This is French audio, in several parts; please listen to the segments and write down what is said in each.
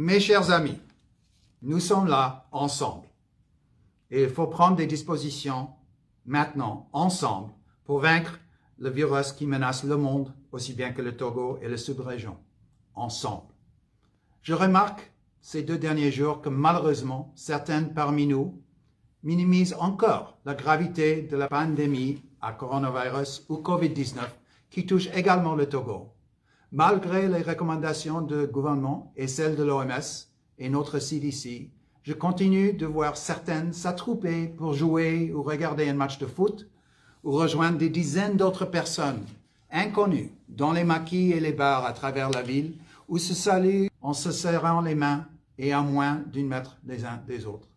Mes chers amis, nous sommes là ensemble et il faut prendre des dispositions maintenant, ensemble, pour vaincre le virus qui menace le monde aussi bien que le Togo et la sous-région, ensemble. Je remarque ces 2 derniers jours que malheureusement, certaines parmi nous minimisent encore la gravité de la pandémie à coronavirus ou COVID-19 qui touche également le Togo. Malgré les recommandations du gouvernement et celles de l'OMS et notre CDC, je continue de voir certaines s'attrouper pour jouer ou regarder un match de foot ou rejoindre des dizaines d'autres personnes inconnues dans les maquis et les bars à travers la ville ou se saluent en se serrant les mains et à moins d'1 mètre les uns des autres.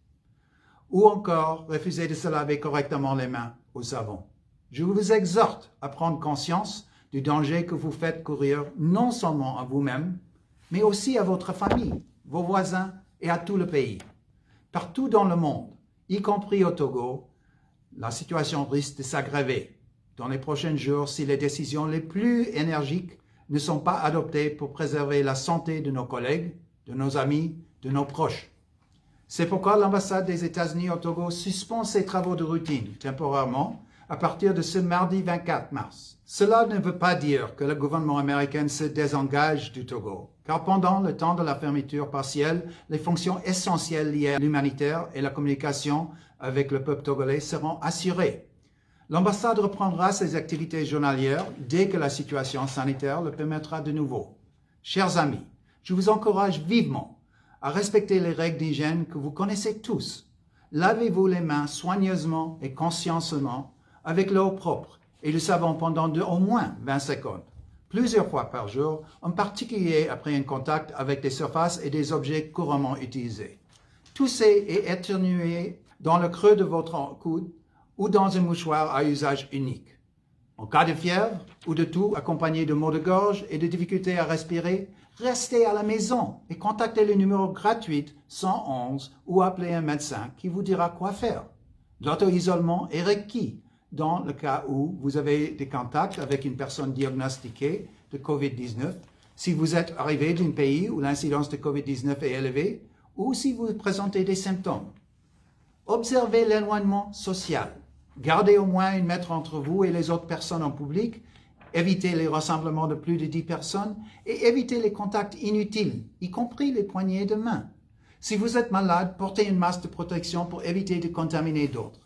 Ou encore refuser de se laver correctement les mains au savon. Je vous exhorte à prendre conscience du danger que vous faites courir non seulement à vous-même, mais aussi à votre famille, vos voisins et à tout le pays. Partout dans le monde, y compris au Togo, la situation risque de s'aggraver dans les prochains jours si les décisions les plus énergiques ne sont pas adoptées pour préserver la santé de nos collègues, de nos amis, de nos proches. C'est pourquoi l'ambassade des États-Unis au Togo suspend ses travaux de routine temporairement à partir de ce mardi 24 mars. Cela ne veut pas dire que le gouvernement américain se désengage du Togo, car pendant le temps de la fermeture partielle, les fonctions essentielles liées à l'humanitaire et la communication avec le peuple togolais seront assurées. L'ambassade reprendra ses activités journalières dès que la situation sanitaire le permettra de nouveau. Chers amis, je vous encourage vivement à respecter les règles d'hygiène que vous connaissez tous. Lavez-vous les mains soigneusement et consciencieusement avec l'eau propre et le savon pendant au moins 20 secondes, plusieurs fois par jour, en particulier après un contact avec des surfaces et des objets couramment utilisés. Toussez et éternuez dans le creux de votre coude ou dans un mouchoir à usage unique. En cas de fièvre ou de toux accompagné de maux de gorge et de difficultés à respirer, restez à la maison et contactez le numéro gratuit 111 ou appelez un médecin qui vous dira quoi faire. L'auto-isolement est requis dans le cas où vous avez des contacts avec une personne diagnostiquée de COVID-19, si vous êtes arrivé d'un pays où l'incidence de COVID-19 est élevée ou si vous présentez des symptômes. Observez l'éloignement social. Gardez au moins 1 mètre entre vous et les autres personnes en public. Évitez les rassemblements de plus de 10 personnes et évitez les contacts inutiles, y compris les poignées de main. Si vous êtes malade, portez une masque de protection pour éviter de contaminer d'autres.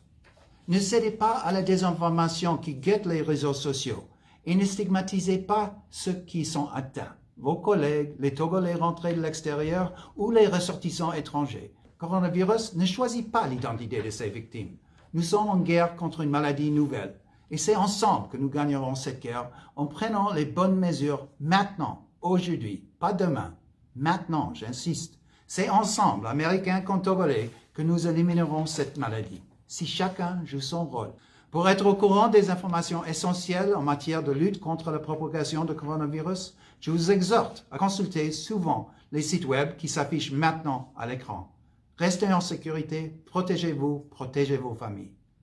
Ne cédez pas à la désinformation qui guette les réseaux sociaux et ne stigmatisez pas ceux qui sont atteints, vos collègues, les Togolais rentrés de l'extérieur ou les ressortissants étrangers. Le coronavirus ne choisit pas l'identité de ses victimes. Nous sommes en guerre contre une maladie nouvelle. Et c'est ensemble que nous gagnerons cette guerre en prenant les bonnes mesures maintenant, aujourd'hui, pas demain. Maintenant, j'insiste. C'est ensemble, Américains comme Togolais, que nous éliminerons cette maladie, si chacun joue son rôle. Pour être au courant des informations essentielles en matière de lutte contre la propagation du coronavirus, je vous exhorte à consulter souvent les sites web qui s'affichent maintenant à l'écran. Restez en sécurité, protégez-vous, protégez vos familles.